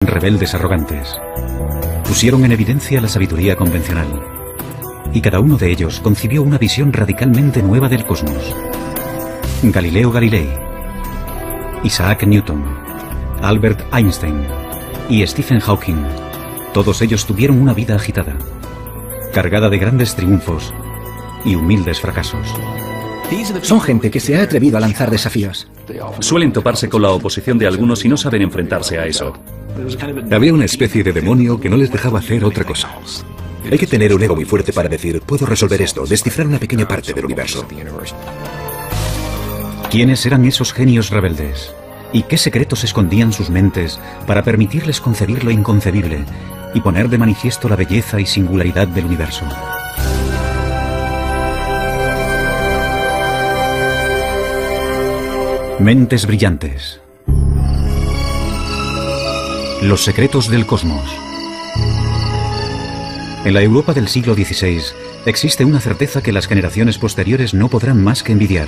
rebeldes arrogantes. Pusieron en evidencia la sabiduría convencional. Y cada uno de ellos concibió una visión radicalmente nueva del cosmos. Galileo Galilei, Isaac Newton, Albert Einstein y Stephen Hawking. Todos ellos tuvieron una vida agitada, cargada de grandes triunfos y humildes fracasos. Son gente que se ha atrevido a lanzar desafíos. Suelen toparse con la oposición de algunos y no saben enfrentarse a eso. Había una especie de demonio que no les dejaba hacer otra cosa. Hay que tener un ego muy fuerte para decir, puedo resolver esto, descifrar una pequeña parte del universo. ¿Quiénes eran esos genios rebeldes? ¿Y qué secretos escondían sus mentes para permitirles concebir lo inconcebible y poner de manifiesto la belleza y singularidad del universo? Mentes brillantes. Los secretos del cosmos. En la Europa del siglo XVI existe una certeza que las generaciones posteriores no podrán más que envidiar.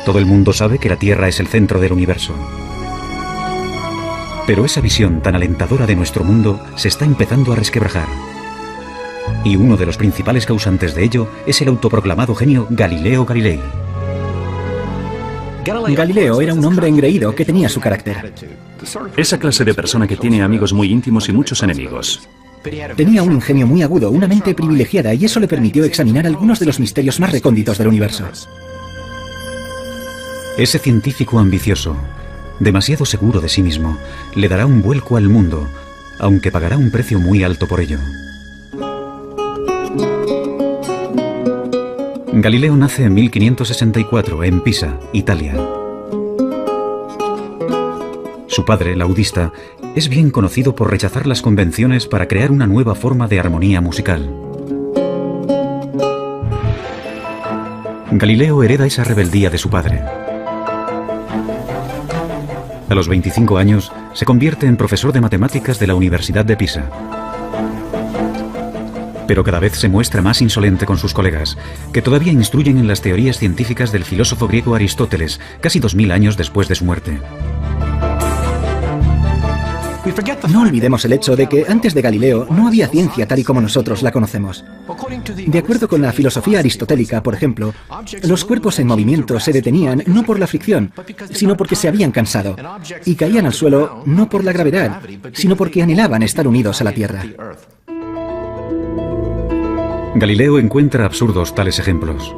Todo el mundo sabe que la Tierra es el centro del universo. Pero esa visión tan alentadora de nuestro mundo se está empezando a resquebrajar. Y uno de los principales causantes de ello es el autoproclamado genio Galileo Galilei. Galileo era un hombre engreído que tenía su carácter. Esa clase de persona que tiene amigos muy íntimos y muchos enemigos. Tenía un ingenio muy agudo, una mente privilegiada, y eso le permitió examinar algunos de los misterios más recónditos del universo. Ese científico ambicioso, demasiado seguro de sí mismo, le dará un vuelco al mundo, aunque pagará un precio muy alto por ello. Galileo nace en 1564 en Pisa, Italia. Su padre, laudista, es bien conocido por rechazar las convenciones para crear una nueva forma de armonía musical. Galileo hereda esa rebeldía de su padre. A los 25 años se convierte en profesor de matemáticas de la Universidad de Pisa. Pero cada vez se muestra más insolente con sus colegas, que todavía instruyen en las teorías científicas del filósofo griego Aristóteles, casi 2000 años después de su muerte. No olvidemos el hecho de que antes de Galileo no había ciencia tal y como nosotros la conocemos. De acuerdo con la filosofía aristotélica, por ejemplo, los cuerpos en movimiento se detenían no por la fricción, sino porque se habían cansado, y caían al suelo no por la gravedad, sino porque anhelaban estar unidos a la Tierra. Galileo encuentra absurdos tales ejemplos.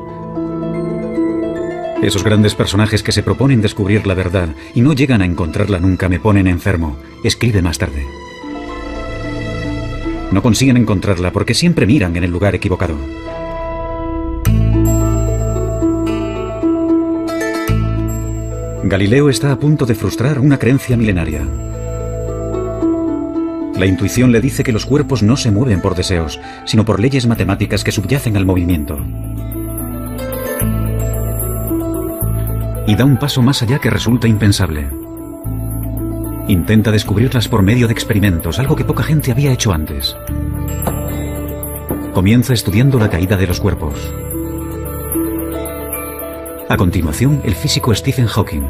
Esos grandes personajes que se proponen descubrir la verdad y no llegan a encontrarla nunca me ponen enfermo, escribe más tarde. No consiguen encontrarla porque siempre miran en el lugar equivocado. Galileo está a punto de frustrar una creencia milenaria. La intuición le dice que los cuerpos no se mueven por deseos, sino por leyes matemáticas que subyacen al movimiento. Y da un paso más allá que resulta impensable. Intenta descubrirlas por medio de experimentos, algo que poca gente había hecho antes. Comienza estudiando la caída de los cuerpos. A continuación, el físico Stephen Hawking.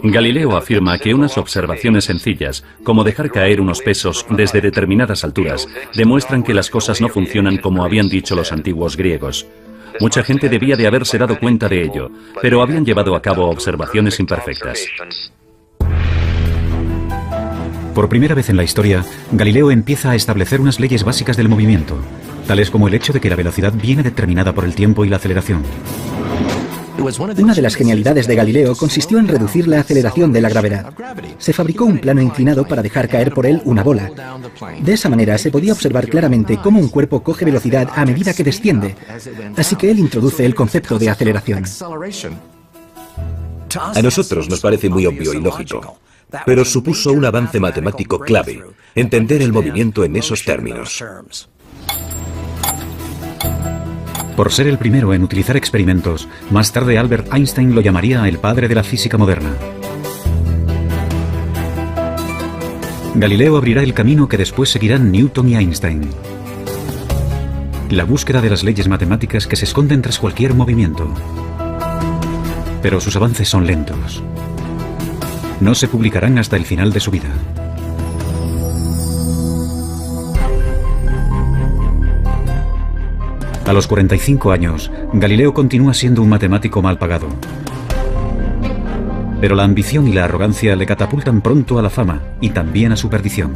Galileo afirma que unas observaciones sencillas, como dejar caer unos pesos desde determinadas alturas, demuestran que las cosas no funcionan como habían dicho los antiguos griegos. Mucha gente debía de haberse dado cuenta de ello, pero habían llevado a cabo observaciones imperfectas. Por primera vez en la historia, Galileo empieza a establecer unas leyes básicas del movimiento, tales como el hecho de que la velocidad viene determinada por el tiempo y la aceleración. Una de las genialidades de Galileo consistió en reducir la aceleración de la gravedad. Se fabricó un plano inclinado para dejar caer por él una bola. De esa manera se podía observar claramente cómo un cuerpo coge velocidad a medida que desciende. Así que él introduce el concepto de aceleración. A nosotros nos parece muy obvio y lógico, pero supuso un avance matemático clave, entender el movimiento en esos términos. Por ser el primero en utilizar experimentos, más tarde Albert Einstein lo llamaría el padre de la física moderna. Galileo abrirá el camino que después seguirán Newton y Einstein. La búsqueda de las leyes matemáticas que se esconden tras cualquier movimiento. Pero sus avances son lentos. no se publicarán hasta el final de su vida. A los 45 años, Galileo continúa siendo un matemático mal pagado. Pero la ambición y la arrogancia le catapultan pronto a la fama y también a su perdición.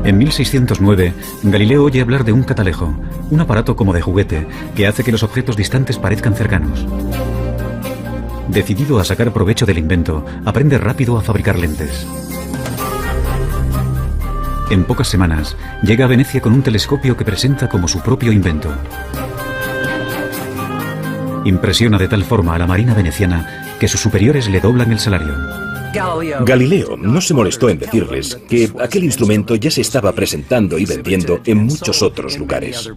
En 1609, Galileo oye hablar de un catalejo, un aparato como de juguete que hace que los objetos distantes parezcan cercanos. Decidido a sacar provecho del invento, aprende rápido a fabricar lentes. En pocas semanas, llega a Venecia con un telescopio que presenta como su propio invento. Impresiona de tal forma a la marina veneciana que sus superiores le doblan el salario. Galileo no se molestó en decirles que aquel instrumento ya se estaba presentando y vendiendo en muchos otros lugares.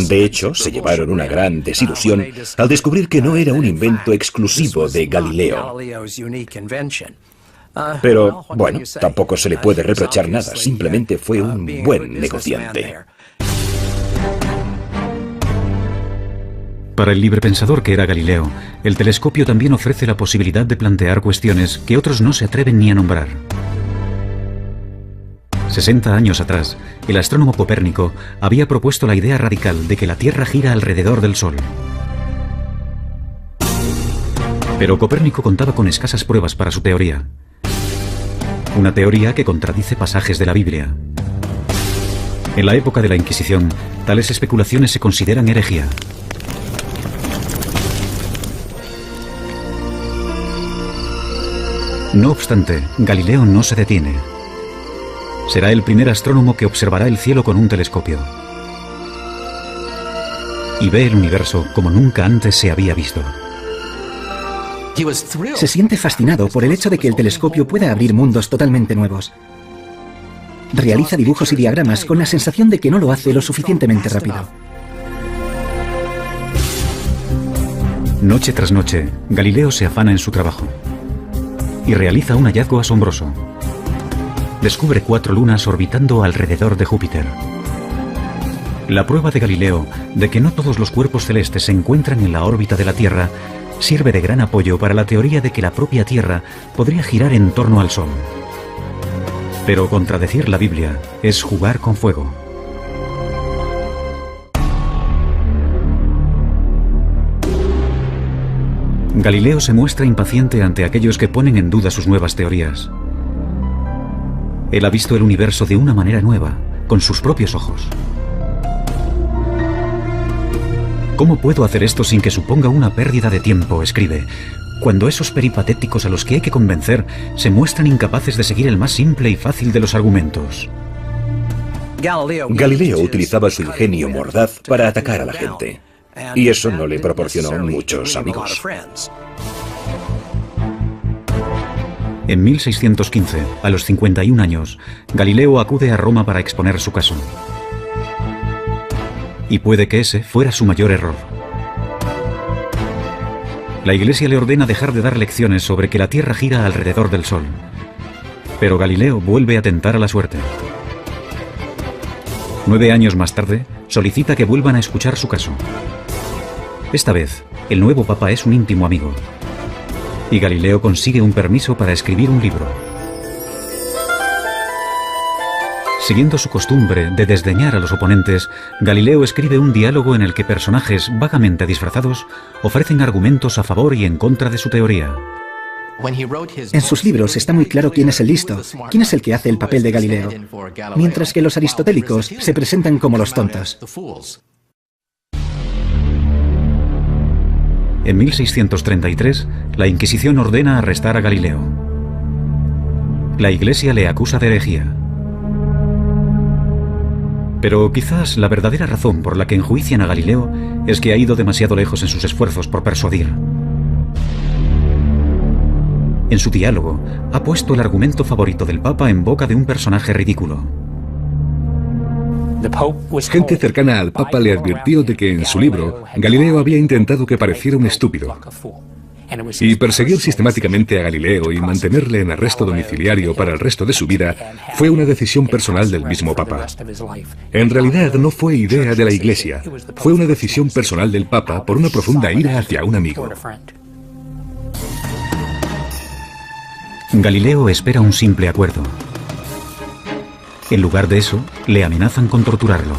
De hecho, se llevaron una gran desilusión al descubrir que no era un invento exclusivo de Galileo. Pero, bueno, tampoco se le puede reprochar nada, simplemente fue un buen negociante. Para el librepensador que era Galileo, el telescopio también ofrece la posibilidad de plantear cuestiones que otros no se atreven ni a nombrar. 60 años atrás, el astrónomo Copérnico había propuesto la idea radical de que la Tierra gira alrededor del Sol. Pero Copérnico contaba con escasas pruebas para su teoría. Una teoría que contradice pasajes de la Biblia. En la época de la Inquisición, tales especulaciones se consideran herejía. No obstante, Galileo no se detiene. Será el primer astrónomo que observará el cielo con un telescopio. Y ve el universo como nunca antes se había visto. Se siente fascinado por el hecho de que el telescopio pueda abrir mundos totalmente nuevos. Realiza dibujos y diagramas con la sensación de que no lo hace lo suficientemente rápido. Noche tras noche, Galileo se afana en su trabajo. Y realiza un hallazgo asombroso. Descubre 4 lunas orbitando alrededor de Júpiter. La prueba de Galileo de que no todos los cuerpos celestes se encuentran en la órbita de la Tierra sirve de gran apoyo para la teoría de que la propia Tierra podría girar en torno al Sol. Pero contradecir la Biblia es jugar con fuego. Galileo se muestra impaciente ante aquellos que ponen en duda sus nuevas teorías. Él ha visto el universo de una manera nueva, con sus propios ojos. ¿Cómo puedo hacer esto sin que suponga una pérdida de tiempo?, escribe, cuando esos peripatéticos a los que hay que convencer se muestran incapaces de seguir el más simple y fácil de los argumentos. Galileo utilizaba su ingenio mordaz para atacar a la gente. Y eso no le proporcionó muchos amigos. En 1615, a los 51 años, Galileo acude a Roma para exponer su caso. Y puede que ese fuera su mayor error. La Iglesia le ordena dejar de dar lecciones sobre que la Tierra gira alrededor del Sol. Pero Galileo vuelve a tentar a la suerte. 9 años más tarde, solicita que vuelvan a escuchar su caso. Esta vez, el nuevo papa es un íntimo amigo. Y Galileo consigue un permiso para escribir un libro. Siguiendo su costumbre de desdeñar a los oponentes, Galileo escribe un diálogo en el que personajes vagamente disfrazados ofrecen argumentos a favor y en contra de su teoría. En sus libros está muy claro quién es el listo, quién es el que hace el papel de Galileo, mientras que los aristotélicos se presentan como los tontos. En 1633, la Inquisición ordena arrestar a Galileo. La Iglesia le acusa de herejía. Pero quizás la verdadera razón por la que enjuician a Galileo es que ha ido demasiado lejos en sus esfuerzos por persuadir. En su diálogo, ha puesto el argumento favorito del Papa en boca de un personaje ridículo. Gente cercana al Papa le advirtió de que en su libro Galileo había intentado que pareciera un estúpido. Y perseguir sistemáticamente a Galileo y mantenerle en arresto domiciliario para el resto de su vida fue una decisión personal del mismo Papa. En realidad no fue idea de la Iglesia, fue una decisión personal del Papa por una profunda ira hacia un amigo. Galileo espera un simple acuerdo. En lugar de eso, le amenazan con torturarlo.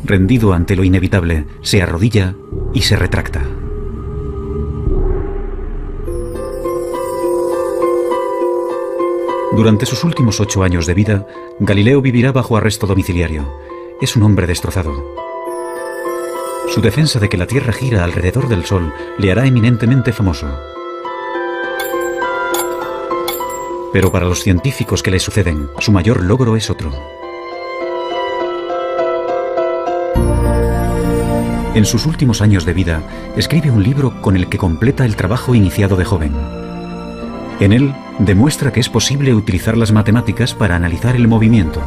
Rendido ante lo inevitable, se arrodilla y se retracta. Durante sus últimos 8 años de vida, Galileo vivirá bajo arresto domiciliario. Es un hombre destrozado. Su defensa de que la Tierra gira alrededor del Sol le hará eminentemente famoso. Pero para los científicos que le suceden, su mayor logro es otro. En sus últimos años de vida, escribe un libro con el que completa el trabajo iniciado de joven. En él, demuestra que es posible utilizar las matemáticas para analizar el movimiento.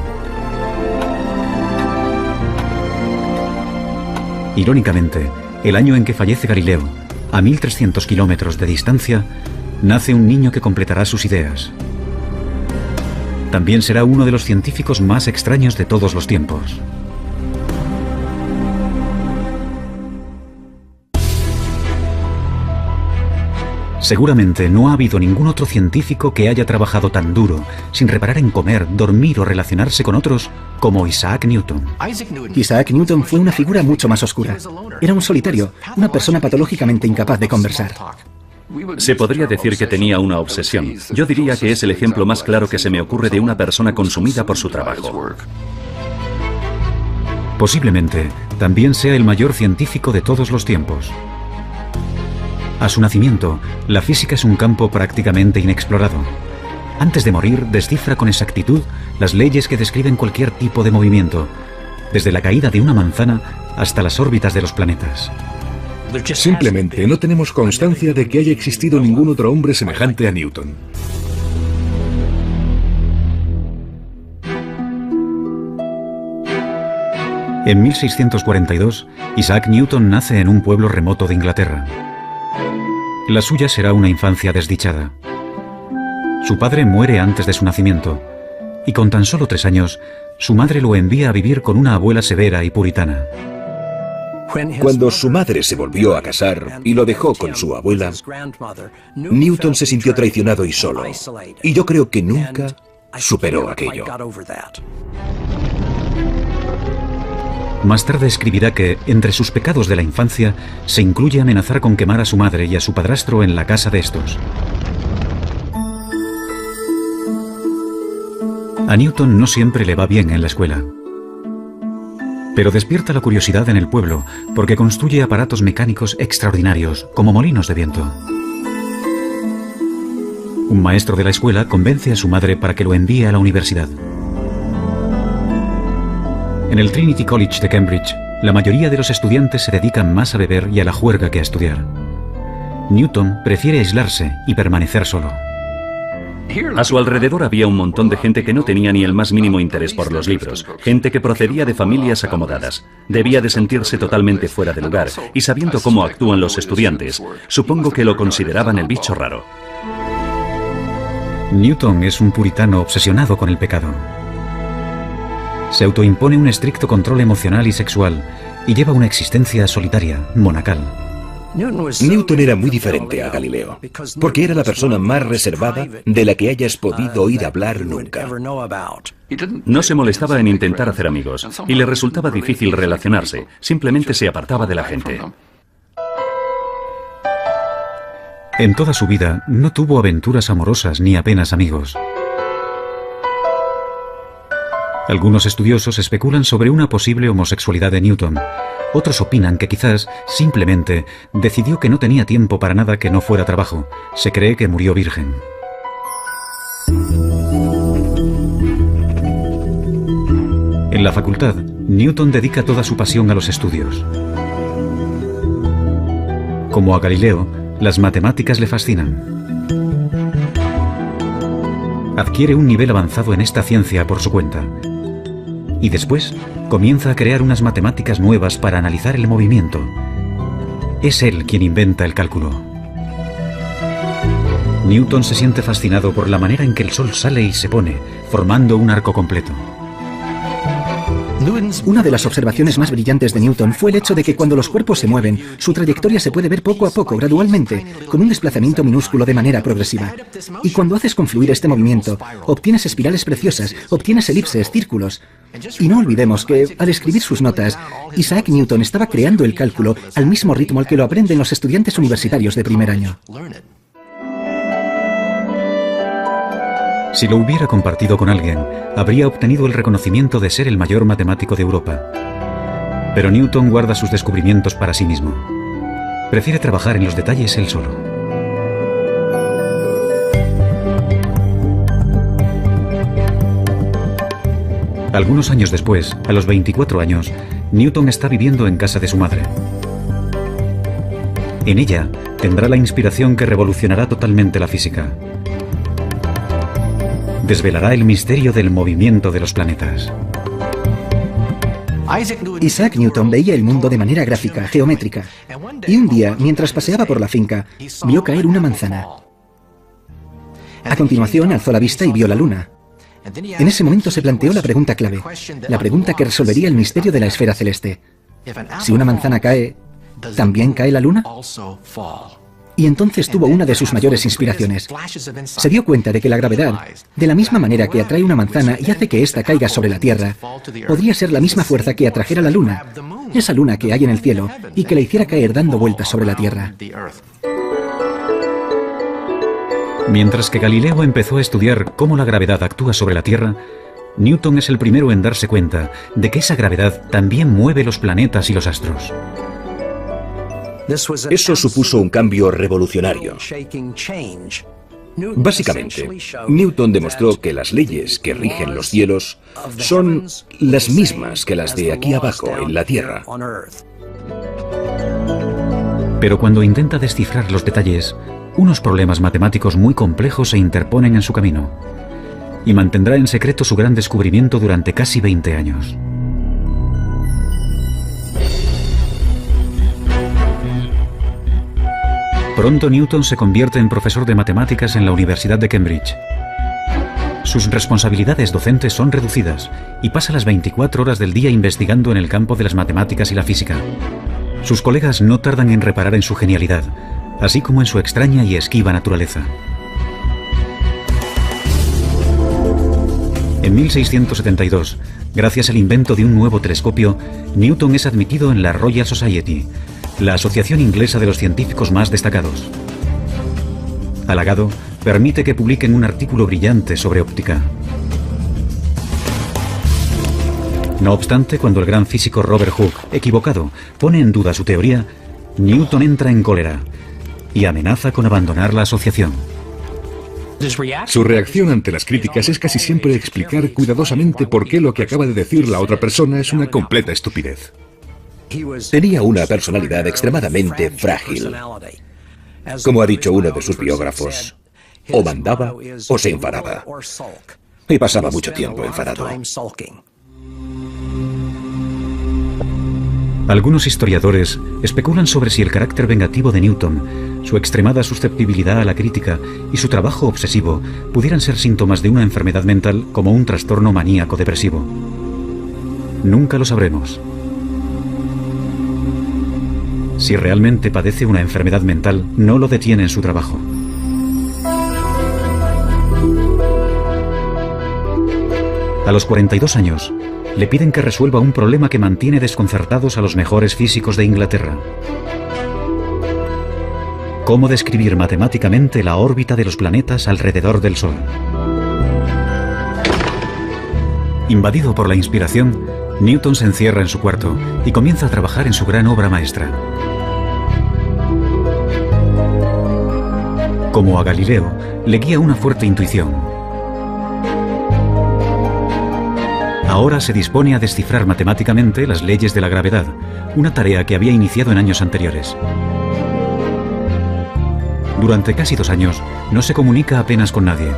Irónicamente, el año en que fallece Galileo, a 1300 kilómetros de distancia, nace un niño que completará sus ideas. También será uno de los científicos más extraños de todos los tiempos. Seguramente no ha habido ningún otro científico que haya trabajado tan duro, sin reparar en comer, dormir o relacionarse con otros, como Isaac Newton. Isaac Newton fue una figura mucho más oscura. Era un solitario, una persona patológicamente incapaz de conversar. Se podría decir que tenía una obsesión. Yo diría que es el ejemplo más claro que se me ocurre de una persona consumida por su trabajo. Posiblemente también sea el mayor científico de todos los tiempos. A su nacimiento, la física es un campo prácticamente inexplorado. Antes de morir, descifra con exactitud las leyes que describen cualquier tipo de movimiento, desde la caída de una manzana hasta las órbitas de los planetas. Simplemente no tenemos constancia de que haya existido ningún otro hombre semejante a Newton. En 1642, Isaac Newton nace en un pueblo remoto de Inglaterra. La suya será una infancia desdichada. Su padre muere antes de su nacimiento, y con tan solo 3 años, su madre lo envía a vivir con una abuela severa y puritana. Cuando su madre se volvió a casar y lo dejó con su abuela, Newton se sintió traicionado y solo, y yo creo que nunca superó aquello. Más tarde escribirá que, entre sus pecados de la infancia, se incluye amenazar con quemar a su madre y a su padrastro en la casa de estos. A Newton no siempre le va bien en la escuela. Pero despierta la curiosidad en el pueblo porque construye aparatos mecánicos extraordinarios, como molinos de viento. Un maestro de la escuela convence a su madre para que lo envíe a la universidad. En el Trinity College de Cambridge, la mayoría de los estudiantes se dedican más a beber y a la juerga que a estudiar. Newton prefiere aislarse y permanecer solo. A su alrededor había un montón de gente que no tenía ni el más mínimo interés por los libros, gente que procedía de familias acomodadas. Debía de sentirse totalmente fuera de lugar, y sabiendo cómo actúan los estudiantes, supongo que lo consideraban el bicho raro. Newton es un puritano obsesionado con el pecado. Se autoimpone un estricto control emocional y sexual y lleva una existencia solitaria, monacal. Newton era muy diferente a Galileo, porque era la persona más reservada de la que hayas podido oír hablar nunca. No se molestaba en intentar hacer amigos, y le resultaba difícil relacionarse, simplemente se apartaba de la gente. En toda su vida no tuvo aventuras amorosas ni apenas amigos. Algunos estudiosos especulan sobre una posible homosexualidad de Newton. Otros opinan que quizás, simplemente, decidió que no tenía tiempo para nada que no fuera trabajo. Se cree que murió virgen. En la facultad, Newton dedica toda su pasión a los estudios. Como a Galileo, las matemáticas le fascinan. Adquiere un nivel avanzado en esta ciencia por su cuenta. Y después comienza a crear unas matemáticas nuevas para analizar el movimiento. Es él quien inventa el cálculo. Newton se siente fascinado por la manera en que el Sol sale y se pone, formando un arco completo. Una de las observaciones más brillantes de Newton fue el hecho de que cuando los cuerpos se mueven, su trayectoria se puede ver poco a poco, gradualmente, con un desplazamiento minúsculo de manera progresiva. Y cuando haces confluir este movimiento, obtienes espirales preciosas, obtienes elipses, círculos. Y no olvidemos que, al escribir sus notas, Isaac Newton estaba creando el cálculo al mismo ritmo al que lo aprenden los estudiantes universitarios de primer año. Si lo hubiera compartido con alguien, habría obtenido el reconocimiento de ser el mayor matemático de Europa. Pero Newton guarda sus descubrimientos para sí mismo. Prefiere trabajar en los detalles él solo. Algunos años después, a los 24 años, Newton está viviendo en casa de su madre. En ella tendrá la inspiración que revolucionará totalmente la física. Desvelará el misterio del movimiento de los planetas. Isaac Newton veía el mundo de manera gráfica, geométrica. Y un día, mientras paseaba por la finca, vio caer una manzana. A continuación, alzó la vista y vio la luna. En ese momento se planteó la pregunta clave, la pregunta que resolvería el misterio de la esfera celeste. Si una manzana cae, ¿también cae la luna? Y entonces tuvo una de sus mayores inspiraciones. Se dio cuenta de que la gravedad, de la misma manera que atrae una manzana y hace que ésta caiga sobre la Tierra, podría ser la misma fuerza que atrajera la luna, esa luna que hay en el cielo, y que la hiciera caer dando vueltas sobre la Tierra. Mientras que Galileo empezó a estudiar cómo la gravedad actúa sobre la Tierra, Newton es el primero en darse cuenta de que esa gravedad también mueve los planetas y los astros. Eso supuso un cambio revolucionario. Básicamente, Newton demostró que las leyes que rigen los cielos son las mismas que las de aquí abajo en la Tierra. Pero cuando intenta descifrar los detalles, unos problemas matemáticos muy complejos se interponen en su camino, y mantendrá en secreto su gran descubrimiento durante casi 20 años. Pronto Newton se convierte en profesor de matemáticas en la Universidad de Cambridge. Sus responsabilidades docentes son reducidas y pasa las 24 horas del día investigando en el campo de las matemáticas y la física. Sus colegas no tardan en reparar en su genialidad, así como en su extraña y esquiva naturaleza. En 1672, gracias al invento de un nuevo telescopio, Newton es admitido en la Royal Society, la asociación inglesa de los científicos más destacados. Halagado, permite que publiquen un artículo brillante sobre óptica. No obstante, cuando el gran físico Robert Hooke, equivocado, pone en duda su teoría, Newton entra en cólera y amenaza con abandonar la asociación. Su reacción ante las críticas es casi siempre explicar cuidadosamente por qué lo que acaba de decir la otra persona es una completa estupidez. Tenía una personalidad extremadamente frágil. Como ha dicho uno de sus biógrafos, o mandaba o se enfadaba. Y pasaba mucho tiempo enfadado. Algunos historiadores especulan sobre si el carácter vengativo de Newton, su extremada susceptibilidad a la crítica y su trabajo obsesivo pudieran ser síntomas de una enfermedad mental como un trastorno maníaco-depresivo. Nunca lo sabremos. Si realmente padece una enfermedad mental, no lo detiene en su trabajo. A los 42 años, le piden que resuelva un problema que mantiene desconcertados a los mejores físicos de Inglaterra. ¿Cómo describir matemáticamente la órbita de los planetas alrededor del Sol? Invadido por la inspiración, Newton se encierra en su cuarto y comienza a trabajar en su gran obra maestra. Como a Galileo, le guía una fuerte intuición. Ahora se dispone a descifrar matemáticamente las leyes de la gravedad, una tarea que había iniciado en años anteriores. Durante casi 2 años, no se comunica apenas con nadie.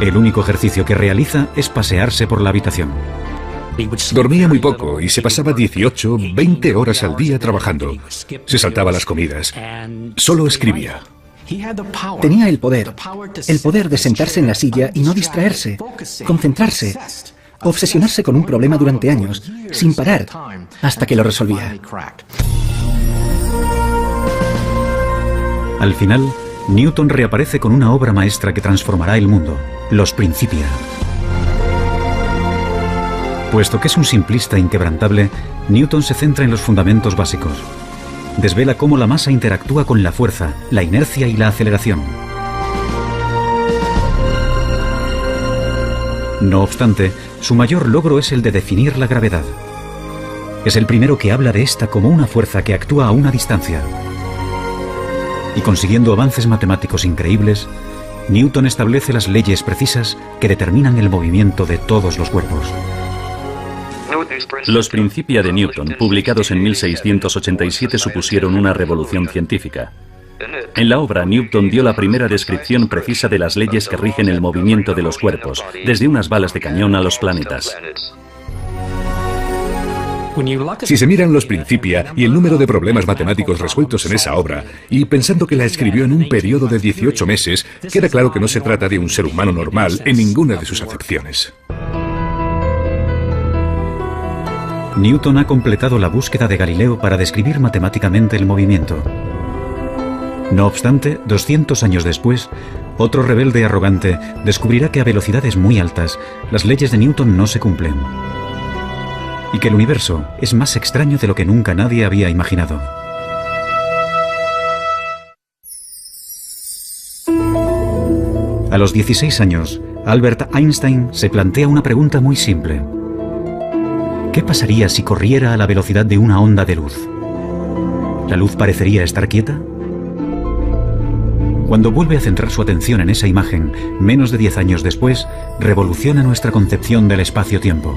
El único ejercicio que realiza es pasearse por la habitación. Dormía muy poco y se pasaba 18, 20 horas al día trabajando. Se saltaba las comidas. Solo escribía. Tenía el poder de sentarse en la silla y no distraerse, concentrarse, obsesionarse con un problema durante años, sin parar, hasta que lo resolvía. Al final, Newton reaparece con una obra maestra que transformará el mundo, Los Principia. Puesto que es un simplista inquebrantable, Newton se centra en los fundamentos básicos. Desvela cómo la masa interactúa con la fuerza, la inercia y la aceleración. No obstante, su mayor logro es el de definir la gravedad. Es el primero que habla de esta como una fuerza que actúa a una distancia. Y consiguiendo avances matemáticos increíbles, Newton establece las leyes precisas que determinan el movimiento de todos los cuerpos. Los Principia de Newton, publicados en 1687, supusieron una revolución científica. En la obra, Newton dio la primera descripción precisa de las leyes que rigen el movimiento de los cuerpos, desde unas balas de cañón a los planetas. Si se miran los Principia y el número de problemas matemáticos resueltos en esa obra, y pensando que la escribió en un periodo de 18 meses, queda claro que no se trata de un ser humano normal en ninguna de sus acepciones. Newton ha completado la búsqueda de Galileo para describir matemáticamente el movimiento. No obstante, 200 años después, otro rebelde arrogante descubrirá que a velocidades muy altas las leyes de Newton no se cumplen. Y que el universo es más extraño de lo que nunca nadie había imaginado. A los 16 años, Albert Einstein se plantea una pregunta muy simple. ¿Qué pasaría si corriera a la velocidad de una onda de luz? ¿La luz parecería estar quieta? Cuando vuelve a centrar su atención en esa imagen, menos de 10 años después, revoluciona nuestra concepción del espacio-tiempo.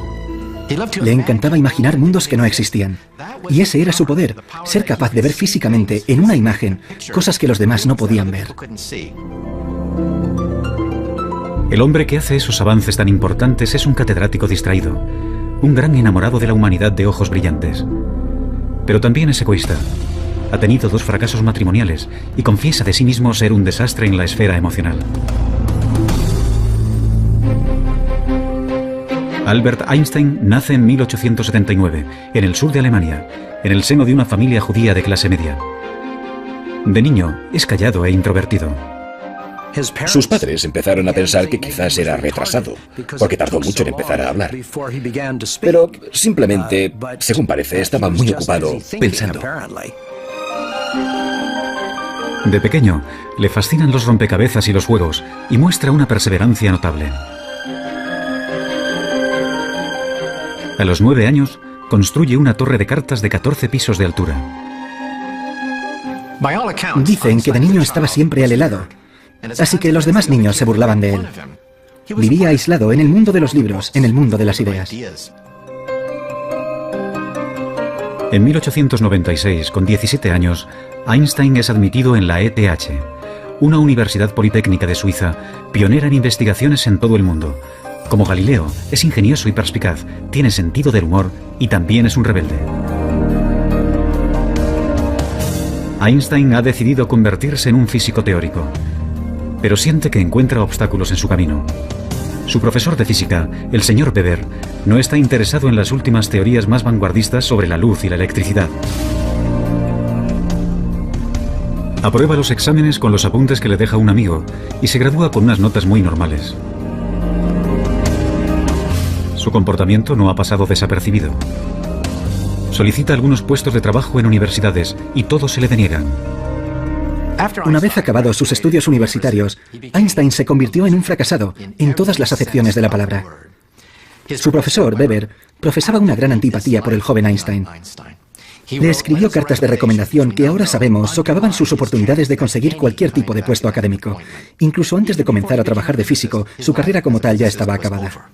Le encantaba imaginar mundos que no existían. Y ese era su poder, ser capaz de ver físicamente, en una imagen, cosas que los demás no podían ver. El hombre que hace esos avances tan importantes es un catedrático distraído, un gran enamorado de la humanidad de ojos brillantes. Pero también es egoísta. Ha tenido 2 fracasos matrimoniales y confiesa de sí mismo ser un desastre en la esfera emocional. Albert Einstein nace en 1879, en el sur de Alemania, en el seno de una familia judía de clase media. De niño, es callado e introvertido. Sus padres empezaron a pensar que quizás era retrasado, porque tardó mucho en empezar a hablar. Pero simplemente, según parece, estaba muy ocupado pensando. De pequeño, le fascinan los rompecabezas y los juegos, y muestra una perseverancia notable. A los 9 años, construye una torre de cartas de 14 pisos de altura. Dicen que de niño estaba siempre al helado, así que los demás niños se burlaban de él. Vivía aislado en el mundo de los libros, en el mundo de las ideas. En 1896, con 17 años, Einstein es admitido en la ETH, una universidad politécnica de Suiza, pionera en investigaciones en todo el mundo. Como Galileo, es ingenioso y perspicaz, tiene sentido del humor y también es un rebelde. Einstein ha decidido convertirse en un físico teórico, pero siente que encuentra obstáculos en su camino. Su profesor de física, el señor Weber, no está interesado en las últimas teorías más vanguardistas sobre la luz y la electricidad. Aprueba los exámenes con los apuntes que le deja un amigo y se gradúa con unas notas muy normales. Su comportamiento no ha pasado desapercibido. Solicita algunos puestos de trabajo en universidades y todos se le deniegan. Una vez acabados sus estudios universitarios, Einstein se convirtió en un fracasado en todas las acepciones de la palabra. Su profesor, Weber, profesaba una gran antipatía por el joven Einstein. Le escribió cartas de recomendación que ahora sabemos socavaban sus oportunidades de conseguir cualquier tipo de puesto académico. Incluso antes de comenzar a trabajar de físico, su carrera como tal ya estaba acabada.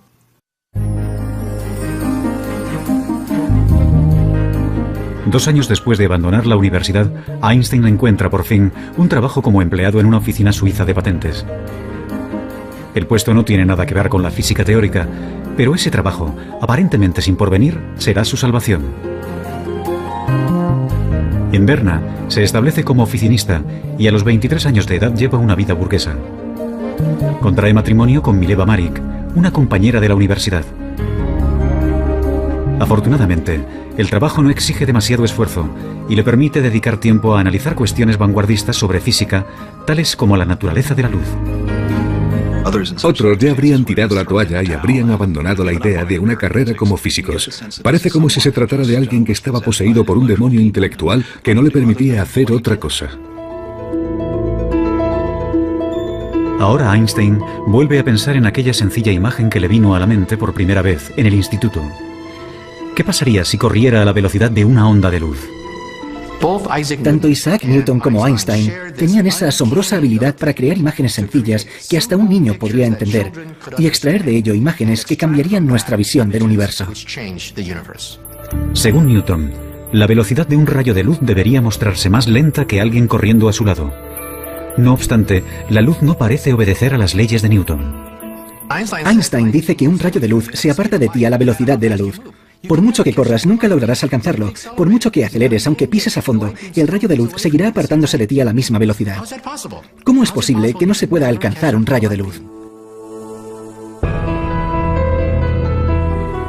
Dos años después de abandonar la universidad, Einstein encuentra por fin un trabajo como empleado en una oficina suiza de patentes. El puesto no tiene nada que ver con la física teórica, pero ese trabajo, aparentemente sin porvenir, será su salvación. En Berna se establece como oficinista y a los 23 años de edad lleva una vida burguesa. Contrae matrimonio con Mileva Maric, una compañera de la universidad. Afortunadamente, el trabajo no exige demasiado esfuerzo y le permite dedicar tiempo a analizar cuestiones vanguardistas sobre física, tales como la naturaleza de la luz. Otros ya habrían tirado la toalla y habrían abandonado la idea de una carrera como físicos. Parece como si se tratara de alguien que estaba poseído por un demonio intelectual que no le permitía hacer otra cosa. Ahora Einstein vuelve a pensar en aquella sencilla imagen que le vino a la mente por primera vez en el instituto. ¿Qué pasaría si corriera a la velocidad de una onda de luz? Tanto Isaac Newton como Einstein tenían esa asombrosa habilidad para crear imágenes sencillas que hasta un niño podría entender y extraer de ello imágenes que cambiarían nuestra visión del universo. Según Newton, la velocidad de un rayo de luz debería mostrarse más lenta que alguien corriendo a su lado. No obstante, la luz no parece obedecer a las leyes de Newton. Einstein dice que un rayo de luz se aparta de ti a la velocidad de la luz. Por mucho que corras, nunca lograrás alcanzarlo. Por mucho que aceleres, aunque pises a fondo, el rayo de luz seguirá apartándose de ti a la misma velocidad. ¿Cómo es posible que no se pueda alcanzar un rayo de luz?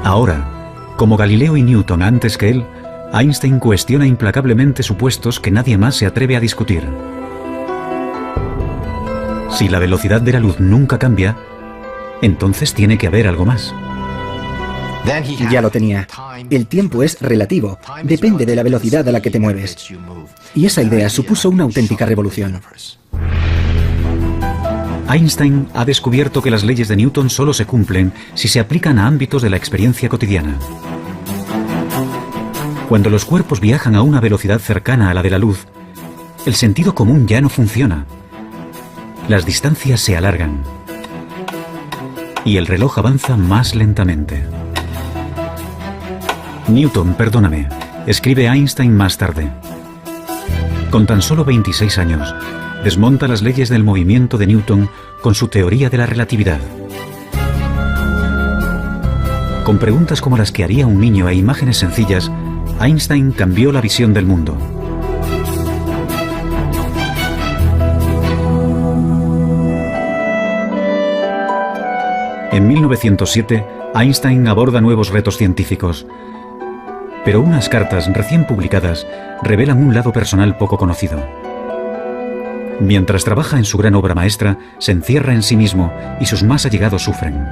Ahora, como Galileo y Newton antes que él, Einstein cuestiona implacablemente supuestos que nadie más se atreve a discutir. Si la velocidad de la luz nunca cambia, entonces tiene que haber algo más. Ya lo tenía. El tiempo es relativo, depende de la velocidad a la que te mueves. Y esa idea supuso una auténtica revolución. Einstein ha descubierto que las leyes de Newton solo se cumplen si se aplican a ámbitos de la experiencia cotidiana. Cuando los cuerpos viajan a una velocidad cercana a la de la luz, el sentido común ya no funciona. Las distancias se alargan y el reloj avanza más lentamente. Newton, perdóname, escribe Einstein más tarde. Con tan solo 26 años, desmonta las leyes del movimiento de Newton con su teoría de la relatividad. Con preguntas como las que haría un niño e imágenes sencillas, Einstein cambió la visión del mundo. En 1907, Einstein aborda nuevos retos científicos. Pero unas cartas recién publicadas revelan un lado personal poco conocido. Mientras trabaja en su gran obra maestra, se encierra en sí mismo y sus más allegados sufren.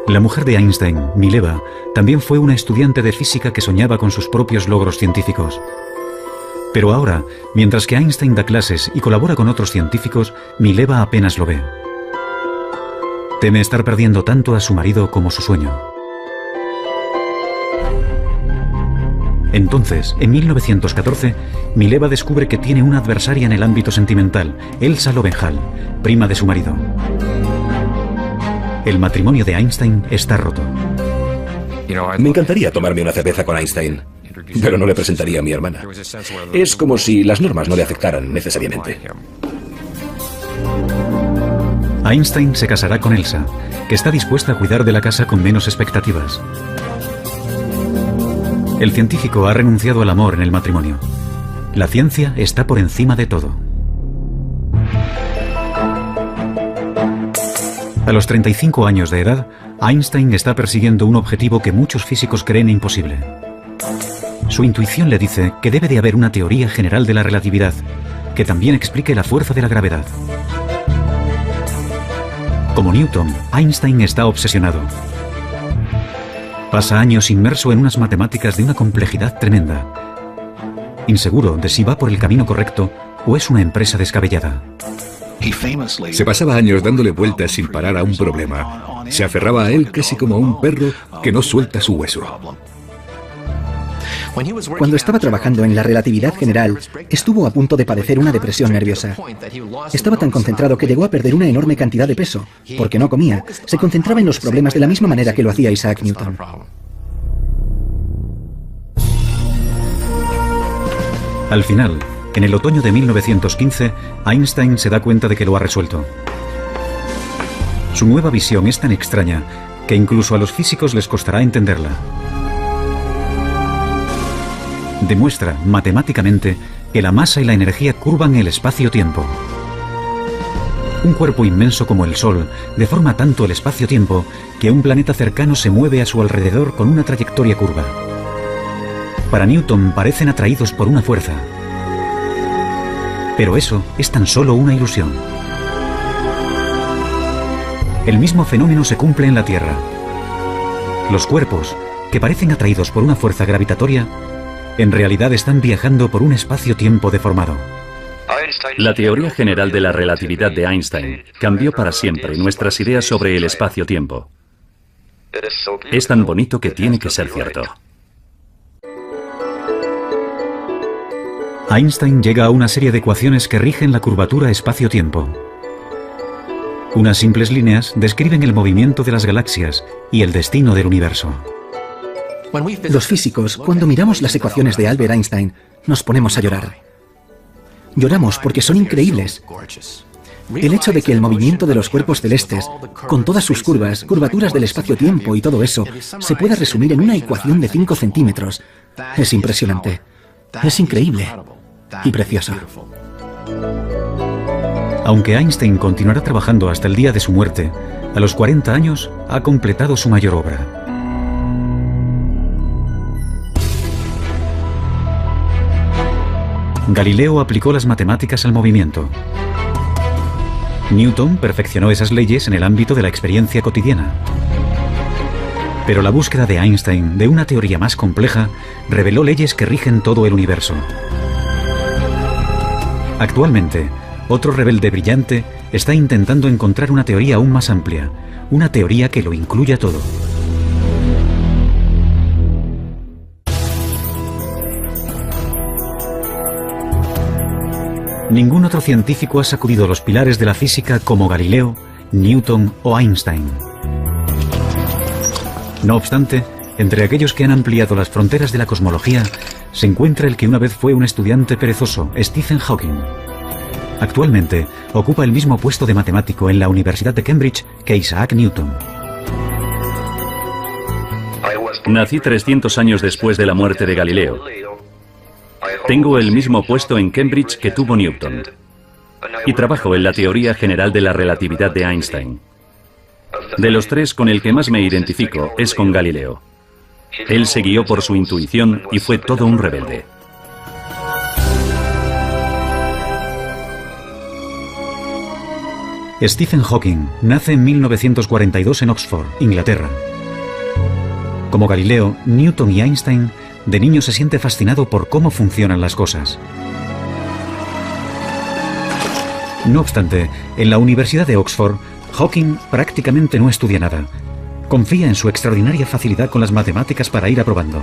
La mujer de Einstein, Mileva, también fue una estudiante de física que soñaba con sus propios logros científicos. Pero ahora, mientras que Einstein da clases y colabora con otros científicos, Mileva apenas lo ve. Teme estar perdiendo tanto a su marido como su sueño. Entonces, en 1914, Mileva descubre que tiene una adversaria en el ámbito sentimental, Elsa Lowenthal, prima de su marido. El matrimonio de Einstein está roto. Me encantaría tomarme una cerveza con Einstein, pero no le presentaría a mi hermana. Es como si las normas no le afectaran necesariamente. Einstein se casará con Elsa, que está dispuesta a cuidar de la casa con menos expectativas. El científico ha renunciado al amor en el matrimonio. La ciencia está por encima de todo. A los 35 años de edad, Einstein está persiguiendo un objetivo que muchos físicos creen imposible. Su intuición le dice que debe de haber una teoría general de la relatividad, que también explique la fuerza de la gravedad. Como Newton, Einstein está obsesionado. Pasa años inmerso en unas matemáticas de una complejidad tremenda, inseguro de si va por el camino correcto o es una empresa descabellada. Se pasaba años dándole vueltas sin parar a un problema. Se aferraba a él casi como a un perro que no suelta su hueso. Cuando estaba trabajando en la relatividad general, estuvo a punto de padecer una depresión nerviosa. Estaba tan concentrado que llegó a perder una enorme cantidad de peso. Porque no comía, se concentraba en los problemas de la misma manera que lo hacía Isaac Newton. Al final, En el otoño de 1915, Einstein se da cuenta de que lo ha resuelto. Su nueva visión es tan extraña que incluso a los físicos les costará entenderla. Demuestra matemáticamente que la masa y la energía curvan el espacio-tiempo. Un cuerpo inmenso como el Sol deforma tanto el espacio-tiempo que un planeta cercano se mueve a su alrededor con una trayectoria curva. Para Newton parecen atraídos por una fuerza. Pero eso es tan solo una ilusión. El mismo fenómeno se cumple en la Tierra. Los cuerpos, que parecen atraídos por una fuerza gravitatoria, en realidad están viajando por un espacio-tiempo deformado. La teoría general de la relatividad de Einstein cambió para siempre nuestras ideas sobre el espacio-tiempo. Es tan bonito que tiene que ser cierto. Einstein llega a una serie de ecuaciones que rigen la curvatura espacio-tiempo. Unas simples líneas describen el movimiento de las galaxias y el destino del universo. Los físicos, cuando miramos las ecuaciones de Albert Einstein, nos ponemos a llorar. Lloramos porque son increíbles. El hecho de que el movimiento de los cuerpos celestes, con todas sus curvas, curvaturas del espacio-tiempo y todo eso, se pueda resumir en una ecuación de 5 centímetros, es impresionante. Es increíble y precioso. Aunque Einstein continuará trabajando hasta el día de su muerte, a los 40 años ha completado su mayor obra. Galileo aplicó las matemáticas al movimiento. Newton perfeccionó esas leyes en el ámbito de la experiencia cotidiana. Pero la búsqueda de Einstein de una teoría más compleja reveló leyes que rigen todo el universo. Actualmente, otro rebelde brillante está intentando encontrar una teoría aún más amplia, una teoría que lo incluya todo. Ningún otro científico ha sacudido los pilares de la física como Galileo, Newton o Einstein. No obstante, entre aquellos que han ampliado las fronteras de la cosmología, se encuentra el que una vez fue un estudiante perezoso, Stephen Hawking. Actualmente, ocupa el mismo puesto de matemático en la Universidad de Cambridge que Isaac Newton. Nací 300 años después de la muerte de Galileo. Tengo el mismo puesto en Cambridge que tuvo Newton. Y trabajo en la teoría general de la relatividad de Einstein. De los tres, con el que más me identifico es con Galileo. Él se guió por su intuición y fue todo un rebelde. Stephen Hawking nace en 1942 en Oxford, Inglaterra. Como Galileo, Newton y Einstein, de niño se siente fascinado por cómo funcionan las cosas. No obstante, en la Universidad de Oxford, Hawking prácticamente no estudia nada. Confía en su extraordinaria facilidad con las matemáticas para ir aprobando.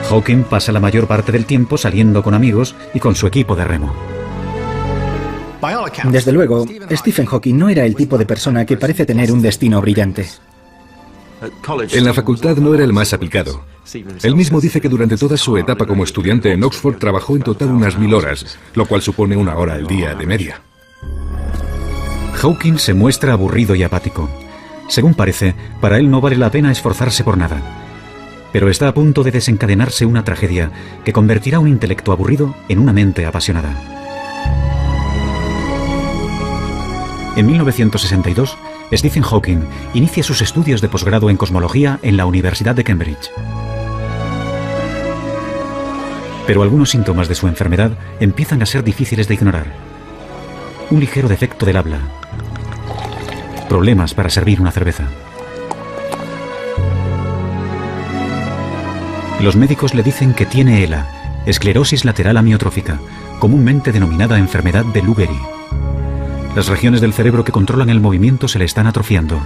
Hawking pasa la mayor parte del tiempo saliendo con amigos y con su equipo de remo. Desde luego, Stephen Hawking no era el tipo de persona que parece tener un destino brillante. En la facultad no era el más aplicado. Él mismo dice que durante toda su etapa como estudiante en Oxford trabajó en total unas 1000 horas, lo cual supone 1 hora al día de media. Hawking se muestra aburrido y apático. Según parece, para él no vale la pena esforzarse por nada. Pero está a punto de desencadenarse una tragedia que convertirá un intelecto aburrido en una mente apasionada. En 1962, Stephen Hawking inicia sus estudios de posgrado en cosmología en la Universidad de Cambridge. Pero algunos síntomas de su enfermedad empiezan a ser difíciles de ignorar. Un ligero defecto del habla. Problemas para servir una cerveza. Los médicos le dicen que tiene ELA, esclerosis lateral amiotrófica, comúnmente denominada enfermedad de Lou Gehrig. Las regiones del cerebro que controlan el movimiento se le están atrofiando.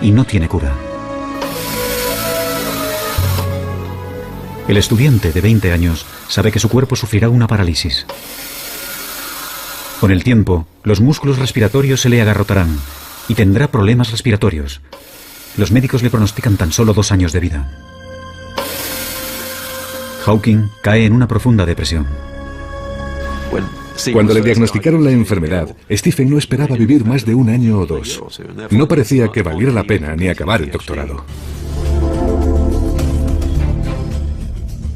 Y no tiene cura. El estudiante de 20 años sabe que su cuerpo sufrirá una parálisis. Con el tiempo, los músculos respiratorios se le agarrotarán y tendrá problemas respiratorios. Los médicos le pronostican tan solo 2 años de vida. Hawking cae en una profunda depresión. Cuando le diagnosticaron la enfermedad, Stephen no esperaba vivir más de 1 año o 2. No parecía que valiera la pena ni acabar el doctorado.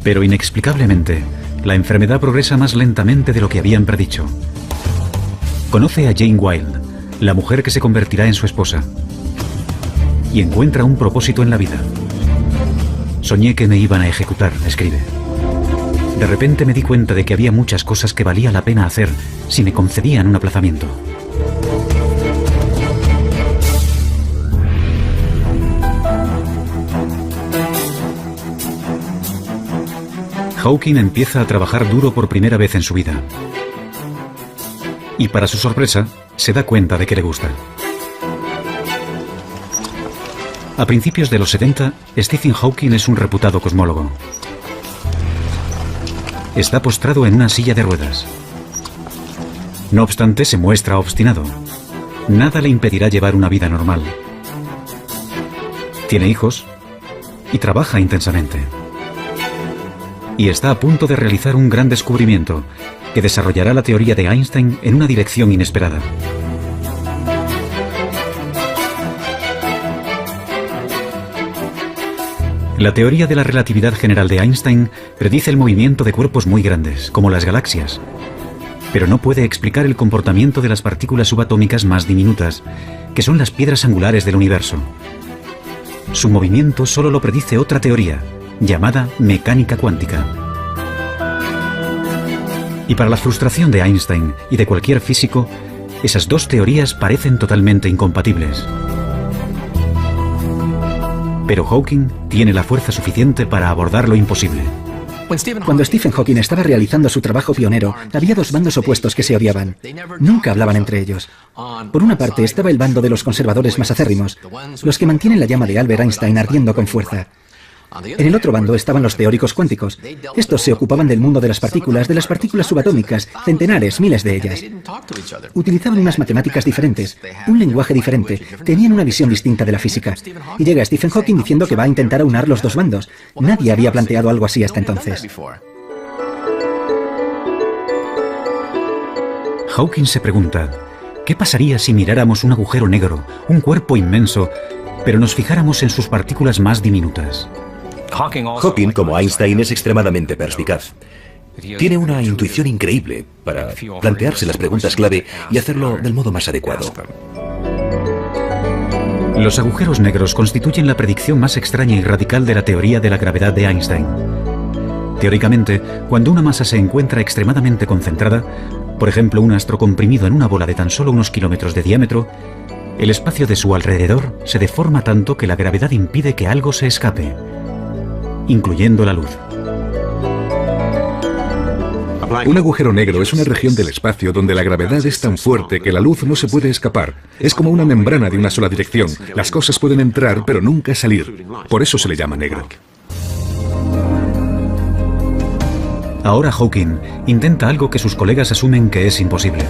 Pero inexplicablemente, la enfermedad progresa más lentamente de lo que habían predicho. Conoce a Jane Wilde, la mujer que se convertirá en su esposa, y encuentra un propósito en la vida. Soñé que me iban a ejecutar, escribe. De repente me di cuenta de que había muchas cosas que valía la pena hacer si me concedían un aplazamiento. Hawking empieza a trabajar duro por primera vez en su vida. Y para su sorpresa, se da cuenta de que le gusta. A principios de los 70, Stephen Hawking es un reputado cosmólogo. Está postrado en una silla de ruedas. No obstante, se muestra obstinado. Nada le impedirá llevar una vida normal. Tiene hijos y trabaja intensamente. Y está a punto de realizar un gran descubrimiento que desarrollará la teoría de Einstein en una dirección inesperada. La teoría de la relatividad general de Einstein predice el movimiento de cuerpos muy grandes, como las galaxias, pero no puede explicar el comportamiento de las partículas subatómicas más diminutas, que son las piedras angulares del universo. Su movimiento solo lo predice otra teoría, llamada mecánica cuántica. Y para la frustración de Einstein y de cualquier físico, esas dos teorías parecen totalmente incompatibles. Pero Hawking tiene la fuerza suficiente para abordar lo imposible. Cuando Stephen Hawking estaba realizando su trabajo pionero, había 2 bandos opuestos que se odiaban. Nunca hablaban entre ellos. Por una parte estaba el bando de los conservadores más acérrimos, los que mantienen la llama de Albert Einstein ardiendo con fuerza. En el otro bando estaban los teóricos cuánticos. Estos se ocupaban del mundo de las partículas subatómicas, centenares, miles de ellas. Utilizaban unas matemáticas diferentes, un lenguaje diferente, tenían una visión distinta de la física. Y llega Stephen Hawking diciendo que va a intentar aunar los 2 bandos. Nadie había planteado algo así hasta entonces. Hawking se pregunta, ¿qué pasaría si miráramos un agujero negro, un cuerpo inmenso, pero nos fijáramos en sus partículas más diminutas? Hawking, como Einstein, es extremadamente perspicaz. Tiene una intuición increíble para plantearse las preguntas clave y hacerlo del modo más adecuado. Los agujeros negros constituyen la predicción más extraña y radical de la teoría de la gravedad de Einstein. Teóricamente, cuando una masa se encuentra extremadamente concentrada, por ejemplo un astro comprimido en una bola de tan solo unos kilómetros de diámetro, el espacio de su alrededor se deforma tanto que la gravedad impide que algo se escape, incluyendo la luz. Un agujero negro es una región del espacio donde la gravedad es tan fuerte que la luz no se puede escapar. Es como una membrana de una sola dirección. Las cosas pueden entrar, pero nunca salir. Por eso se le llama negro. Ahora Hawking intenta algo que sus colegas asumen que es imposible.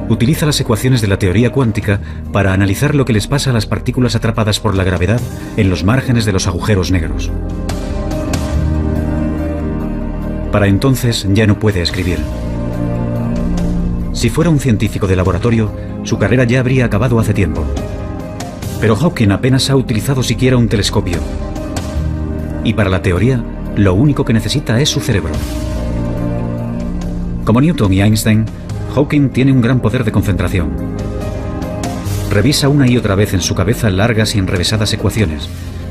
Utiliza las ecuaciones de la teoría cuántica para analizar lo que les pasa a las partículas atrapadas por la gravedad en los márgenes de los agujeros negros. Para entonces ya no puede escribir. Si fuera un científico de laboratorio, su carrera ya habría acabado hace tiempo. Pero Hawking apenas ha utilizado siquiera un telescopio. Y para la teoría, lo único que necesita es su cerebro. Como Newton y Einstein, Hawking tiene un gran poder de concentración. Revisa una y otra vez en su cabeza largas y enrevesadas ecuaciones,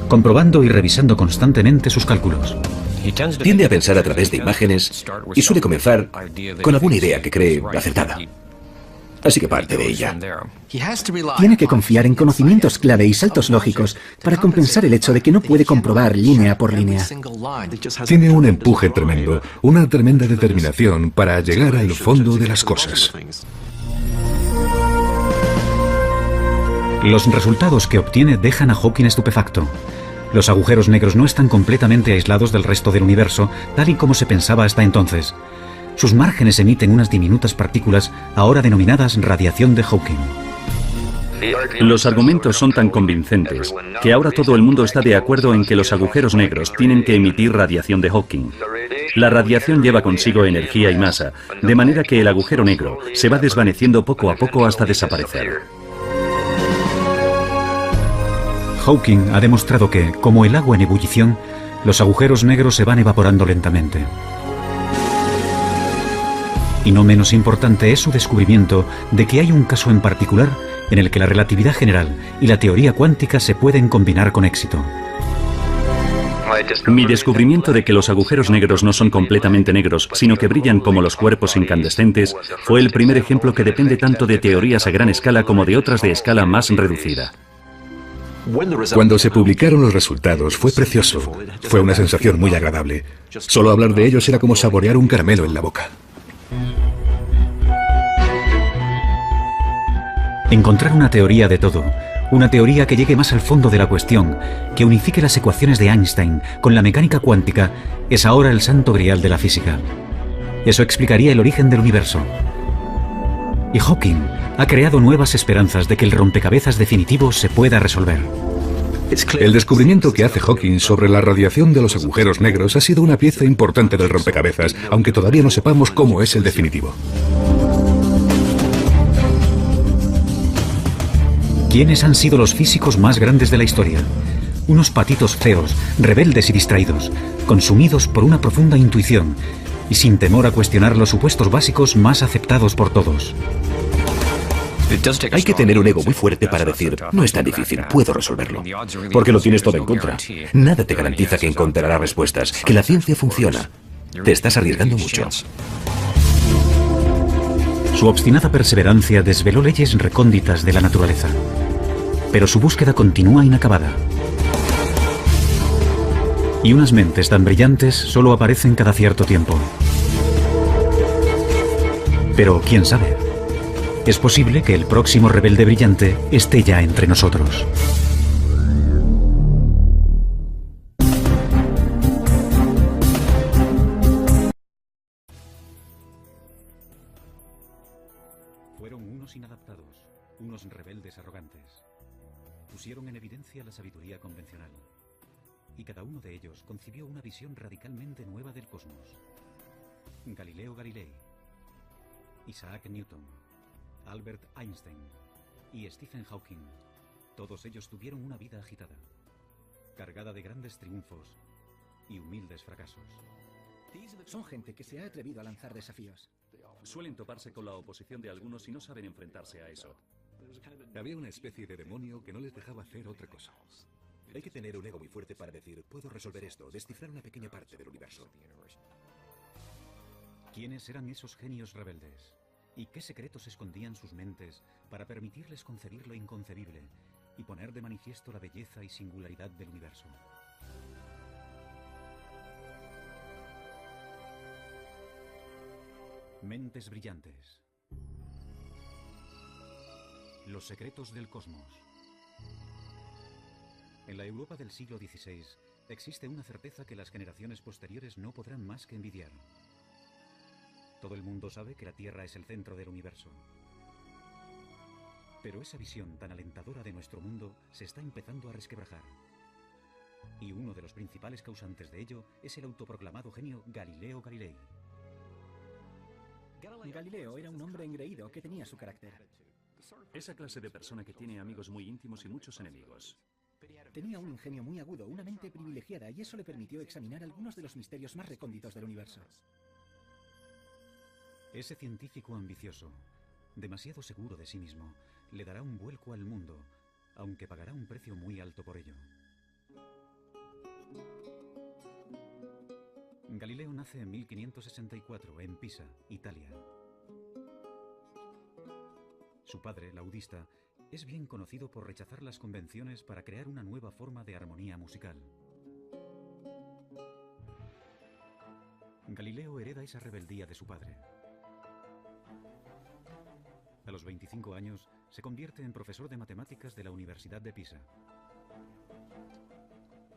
comprobando y revisando constantemente sus cálculos. Tiende a pensar a través de imágenes y suele comenzar con alguna idea que cree acertada. Así que parte de ella. Tiene que confiar en conocimientos clave y saltos lógicos para compensar el hecho de que no puede comprobar línea por línea. Tiene un empuje tremendo, una tremenda determinación para llegar al fondo de las cosas. Los resultados que obtiene dejan a Hawking estupefacto. Los agujeros negros no están completamente aislados del resto del universo, tal y como se pensaba hasta entonces. Sus márgenes emiten unas diminutas partículas, ahora denominadas radiación de Hawking. Los argumentos son tan convincentes que ahora todo el mundo está de acuerdo en que los agujeros negros tienen que emitir radiación de Hawking. La radiación lleva consigo energía y masa, de manera que el agujero negro se va desvaneciendo poco a poco hasta desaparecer. Hawking ha demostrado que, como el agua en ebullición, los agujeros negros se van evaporando lentamente. Y no menos importante es su descubrimiento de que hay un caso en particular en el que la relatividad general y la teoría cuántica se pueden combinar con éxito. Mi descubrimiento de que los agujeros negros no son completamente negros, sino que brillan como los cuerpos incandescentes, fue el primer ejemplo que depende tanto de teorías a gran escala como de otras de escala más reducida. Cuando se publicaron los resultados fue precioso. Fue una sensación muy agradable. Solo hablar de ellos era como saborear un caramelo en la boca. Encontrar una teoría de todo, una teoría que llegue más al fondo de la cuestión, que unifique las ecuaciones de Einstein con la mecánica cuántica, es ahora el santo grial de la física. Eso explicaría el origen del universo. Y Hawking ha creado nuevas esperanzas de que el rompecabezas definitivo se pueda resolver. El descubrimiento que hace Hawking sobre la radiación de los agujeros negros ha sido una pieza importante del rompecabezas, aunque todavía no sepamos cómo es el definitivo. ¿Quiénes han sido los físicos más grandes de la historia? Unos patitos feos, rebeldes y distraídos, consumidos por una profunda intuición y sin temor a cuestionar los supuestos básicos más aceptados por todos. Hay que tener un ego muy fuerte para decir, no es tan difícil, puedo resolverlo. Porque lo tienes todo en contra. Nada te garantiza que encontrarás respuestas, que la ciencia funciona. Te estás arriesgando mucho. Su obstinada perseverancia desveló leyes recónditas de la naturaleza. Pero su búsqueda continúa inacabada. Y unas mentes tan brillantes solo aparecen cada cierto tiempo. Pero quién sabe. Es posible que el próximo rebelde brillante esté ya entre nosotros. Fueron unos inadaptados, unos rebeldes arrogantes. Pusieron en evidencia la sabiduría convencional. Y cada uno de ellos concibió una visión radicalmente nueva del cosmos. Galileo Galilei, Isaac Newton, Albert Einstein y Stephen Hawking, todos ellos tuvieron una vida agitada, cargada de grandes triunfos y humildes fracasos. Son gente que se ha atrevido a lanzar desafíos. Suelen toparse con la oposición de algunos y no saben enfrentarse a eso. Había una especie de demonio que no les dejaba hacer otra cosa. Hay que tener un ego muy fuerte para decir, puedo resolver esto, descifrar una pequeña parte del universo. ¿Quiénes eran esos genios rebeldes? ¿Y qué secretos escondían sus mentes para permitirles concebir lo inconcebible y poner de manifiesto la belleza y singularidad del universo? Mentes brillantes. Los secretos del cosmos. En la Europa del siglo XVI existe una certeza que las generaciones posteriores no podrán más que envidiar. Todo el mundo sabe que la Tierra es el centro del universo. Pero esa visión tan alentadora de nuestro mundo se está empezando a resquebrajar. Y uno de los principales causantes de ello es el autoproclamado genio Galileo Galilei. Galileo era un hombre engreído que tenía su carácter. Esa clase de persona que tiene amigos muy íntimos y muchos enemigos. Tenía un ingenio muy agudo, una mente privilegiada, y eso le permitió examinar algunos de los misterios más recónditos del universo. Ese científico ambicioso, demasiado seguro de sí mismo, le dará un vuelco al mundo, aunque pagará un precio muy alto por ello. Galileo nace en 1564 en Pisa, Italia. Su padre, laudista, es bien conocido por rechazar las convenciones para crear una nueva forma de armonía musical. Galileo hereda esa rebeldía de su padre. A los 25 años se convierte en profesor de matemáticas de la Universidad de Pisa.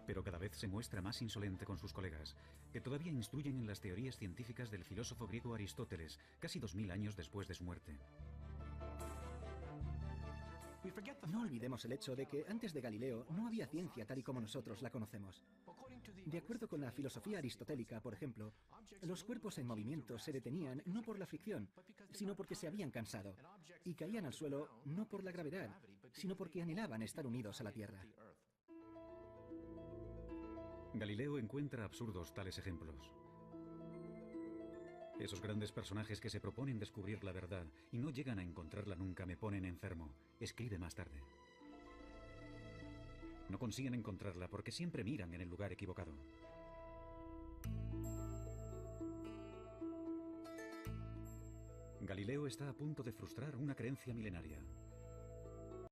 Pero cada vez se muestra más insolente con sus colegas, que todavía instruyen en las teorías científicas del filósofo griego Aristóteles, casi 2000 años después de su muerte. No olvidemos el hecho de que antes de Galileo no había ciencia tal y como nosotros la conocemos. De acuerdo con la filosofía aristotélica, por ejemplo, los cuerpos en movimiento se detenían no por la fricción, sino porque se habían cansado, y caían al suelo no por la gravedad, sino porque anhelaban estar unidos a la Tierra. Galileo encuentra absurdos tales ejemplos. Esos grandes personajes que se proponen descubrir la verdad y no llegan a encontrarla nunca me ponen enfermo, escribe más tarde. No consiguen encontrarla porque siempre miran en el lugar equivocado. Galileo está a punto de frustrar una creencia milenaria.